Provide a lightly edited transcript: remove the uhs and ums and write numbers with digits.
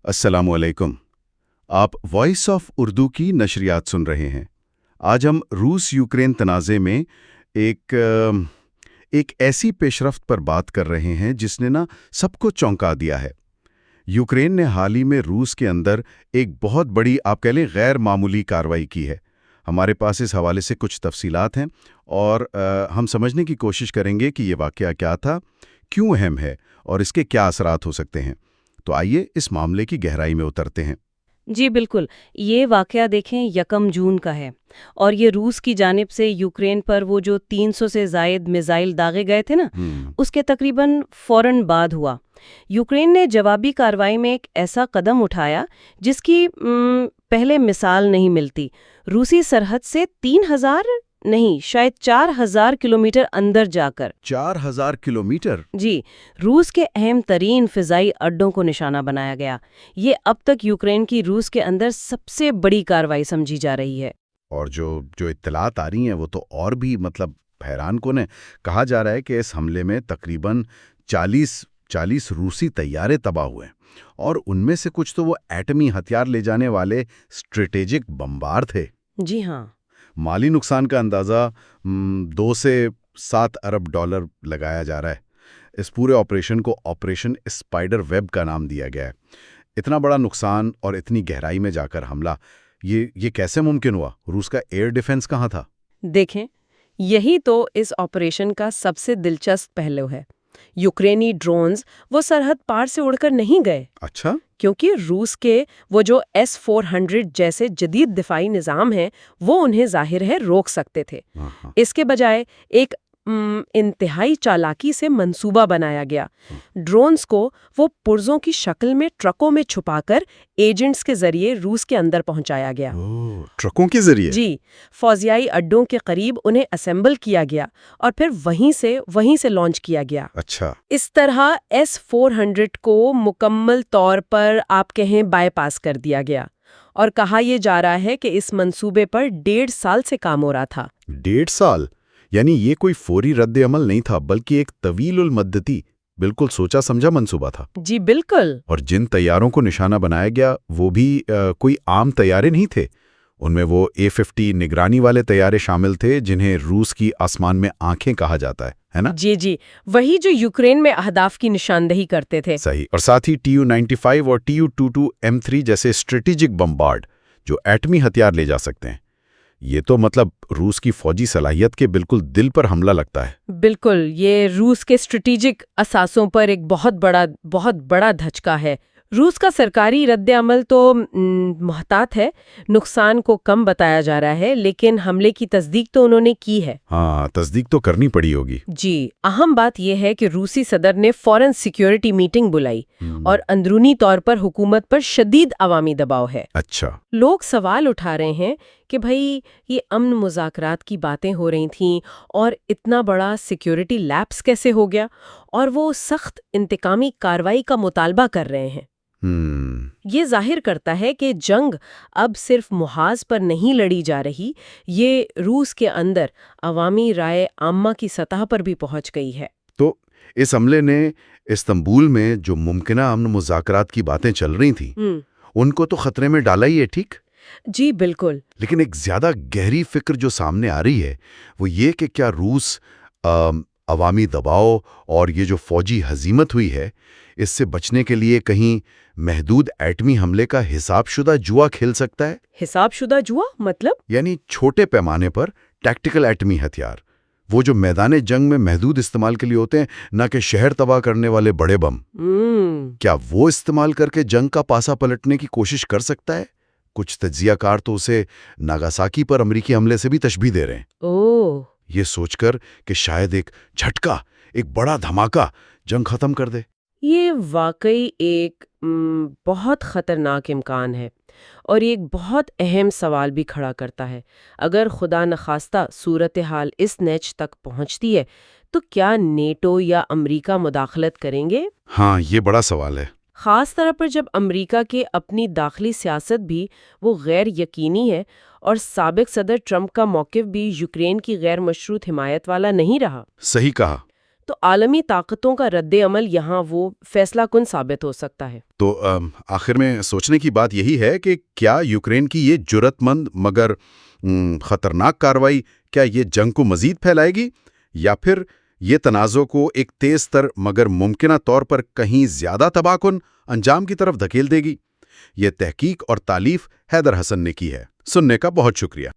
السلام علیکم۔ آپ وائس آف اردو کی نشریات سن رہے ہیں۔ آج ہم روس یوکرین تنازع میں ایک ایک ایسی پیش رفت پر بات کر رہے ہیں جس نے سب کو چونکا دیا ہے۔ یوکرین نے حال ہی میں روس کے اندر ایک بہت بڑی آپ کہہ لیں غیر معمولی کارروائی کی ہے۔ ہمارے پاس اس حوالے سے کچھ تفصیلات ہیں اور ہم سمجھنے کی کوشش کریں گے کہ یہ واقعہ کیا تھا، کیوں اہم ہے اور اس کے کیا اثرات ہو سکتے ہیں۔ تو آئیے اس معاملے کی گہرائی میں اترتے ہیں۔ جی بالکل، یہ واقعہ دیکھیں 1 جون کا ہے اور یہ روس کی جانب سے یوکرین پر وہ جو 300 سے زائد میزائل داغے گئے تھے نا، اس کے تقریباً فوراً بعد ہوا۔ یوکرین نے جوابی کارروائی میں ایک ایسا قدم اٹھایا جس کی پہلے مثال نہیں ملتی۔ روسی سرحد سے 3000 نہیں شاید 4000 کلومیٹر اندر جا کر 4000 کلومیٹر؟ جی، روس کے اہم ترین فضائی اڈوں کو نشانہ بنایا گیا۔ یہ اب تک یوکرین کی روس کے اندر سب سے بڑی کارروائی سمجھی جا رہی ہے۔ اور جو اطلاعات آ رہی ہیں وہ تو اور بھی حیران کن ہے۔ کہا جا رہا ہے کہ اس حملے میں تقریباً 40 روسی طیارے تباہ ہوئے اور ان میں سے کچھ تو وہ ایٹمی ہتھیار لے جانے والے اسٹریٹیجک بمبار تھے۔ جی ہاں۔ مالی نقصان کا اندازہ 2 سے 7 ارب ڈالر لگایا جا رہا ہے۔ اس پورے آپریشن کو آپریشن اسپائڈر ویب کا نام دیا گیا ہے۔ اتنا بڑا نقصان اور اتنی گہرائی میں جا کر حملہ، یہ کیسے ممکن ہوا؟ روس کا ایئر ڈیفنس کہاں تھا؟ دیکھیں، یہی تو اس آپریشن کا سب سے دلچسپ پہلو ہے۔ یوکرینی ڈرونز وہ سرحد پار سے اڑ کر نہیں گئے۔ اچھا؟ کیونکہ روس کے وہ جو S-400 جیسے جدید دفاعی نظام ہیں وہ انہیں ظاہر ہے روک سکتے تھے۔ اس کے بجائے ایک انتہائی چالاکی سے منصوبہ بنایا گیا۔ ڈرونز کو وہ پرزوں کی شکل میں ٹرکوں میں چھپا کر ایجنٹس کے ذریعے روس کے اندر پہنچایا گیا۔ ٹرکوں کے ذریعے؟ جی، فوجیائی اڈوں کے قریب انہیں اسمبل کیا گیا اور پھر وہیں سے لانچ کیا گیا۔ اچھا۔ اس طرح S-400 کو مکمل طور پر آپ کہیں بائی پاس کر دیا گیا اور کہا یہ جا رہا ہے کہ اس منصوبے پر 1.5 سال سے کام ہو رہا تھا۔ 1.5 سال؟ یعنی یہ کوئی فوری رد عمل نہیں تھا بلکہ ایک طویل المدتی، بالکل سوچا سمجھا منصوبہ تھا۔ جی بالکل۔ اور جن طیاروں کو نشانہ بنایا گیا وہ بھی کوئی عام طیارے نہیں تھے۔ ان میں وہ A-50 نگرانی والے طیارے شامل تھے جنہیں روس کی آسمان میں آنکھیں کہا جاتا ہے نا؟ جی، وہی جو یوکرین میں اہداف کی نشاندہی کرتے تھے۔ صحیح۔ اور ساتھ ہی Tu-95 اور Tu-22M3 جیسے اسٹریٹجک بمبارڈ جو ایٹمی ہتھیار لے جا سکتے ہیں۔ یہ تو روس کی فوجی صلاحیت کے بالکل دل پر حملہ لگتا ہے۔ بالکل، یہ روس کے اسٹریٹجک اثاثوں پر ایک بہت بڑا دھچکا ہے۔ روس کا سرکاری رد عمل تو محتاط ہے، نقصان کو کم بتایا جا رہا ہے، لیکن حملے کی تصدیق تو انہوں نے کی ہے۔ ہاں، تصدیق تو کرنی پڑی ہوگی۔ جی، اہم بات یہ ہے کہ روسی صدر نے فوراً سیکیورٹی میٹنگ بلائی اور اندرونی طور پر حکومت پر شدید عوامی دباؤ ہے۔ اچھا۔ لوگ سوال اٹھا رہے ہیں کہ بھئی یہ امن مذاکرات کی باتیں ہو رہی تھیں اور اتنا بڑا سیکیورٹی لیپس کیسے ہو گیا، اور وہ سخت انتقامی کارروائی کا مطالبہ کر رہے ہیں۔ یہ ظاہر کرتا ہے کہ جنگ اب صرف محاذ پر نہیں لڑی جا رہی، یہ روس کے اندر عوامی رائے عامہ کی سطح پر بھی پہنچ گئی ہے۔ تو اس حملے نے استنبول میں جو ممکنہ امن مذاکرات کی باتیں چل رہی تھیں ان کو تو خطرے میں ڈالا ہی ہے، ٹھیک؟ جی بالکل۔ لیکن ایک زیادہ گہری فکر جو سامنے آ رہی ہے وہ یہ کہ کیا روس عوامی دباؤ اور یہ جو فوجی ہزیمت ہوئی ہے اس سے بچنے کے لیے کہیں محدود ایٹمی حملے کا حساب شدہ جوا کھیل سکتا ہے؟ حساب شدہ جوا مطلب؟ یعنی چھوٹے پیمانے پر ٹیکٹیکل ایٹمی ہتھیار، وہ جو میدان جنگ میں محدود استعمال کے لیے ہوتے ہیں، نہ کہ شہر تباہ کرنے والے بڑے بم۔ کیا وہ استعمال کر کے جنگ کا پاسا پلٹنے کی کوشش کر سکتا ہے؟ کچھ تجزیہ کار تو اسے ناگاساکی پر امریکی حملے سے بھی تشبیہ دے رہے ہیں۔ یہ سوچ کر کہ شاید ایک جھٹکا، ایک بڑا دھماکہ جنگ ختم کر دے۔ یہ واقعی ایک بہت خطرناک امکان ہے اور ایک بہت اہم سوال بھی کھڑا کرتا ہے۔ اگر خدا نخواستہ صورتحال اس نیچ تک پہنچتی ہے تو کیا نیٹو یا امریکہ مداخلت کریں گے؟ ہاں، یہ بڑا سوال ہے، خاص طور پر جب امریکہ کے اپنی داخلی سیاست بھی وہ غیر یقینی ہے اور سابق صدر ٹرمپ کا موقف بھی یوکرین کی غیر مشروط حمایت والا نہیں رہا۔ صحیح کہا۔ تو عالمی طاقتوں کا رد عمل یہاں وہ فیصلہ کن ثابت ہو سکتا ہے۔ تو آخر میں سوچنے کی بات یہی ہے کہ کیا یوکرین کی یہ جرأت مند مگر خطرناک کارروائی کیا یہ جنگ کو مزید پھیلائے گی، یا پھر یہ تنازع کو ایک تیز تر مگر ممکنہ طور پر کہیں زیادہ تباہ کن انجام کی طرف دھکیل دے گی؟ یہ تحقیق اور تالیف حیدر حسن نے کی ہے۔ سننے کا بہت شکریہ۔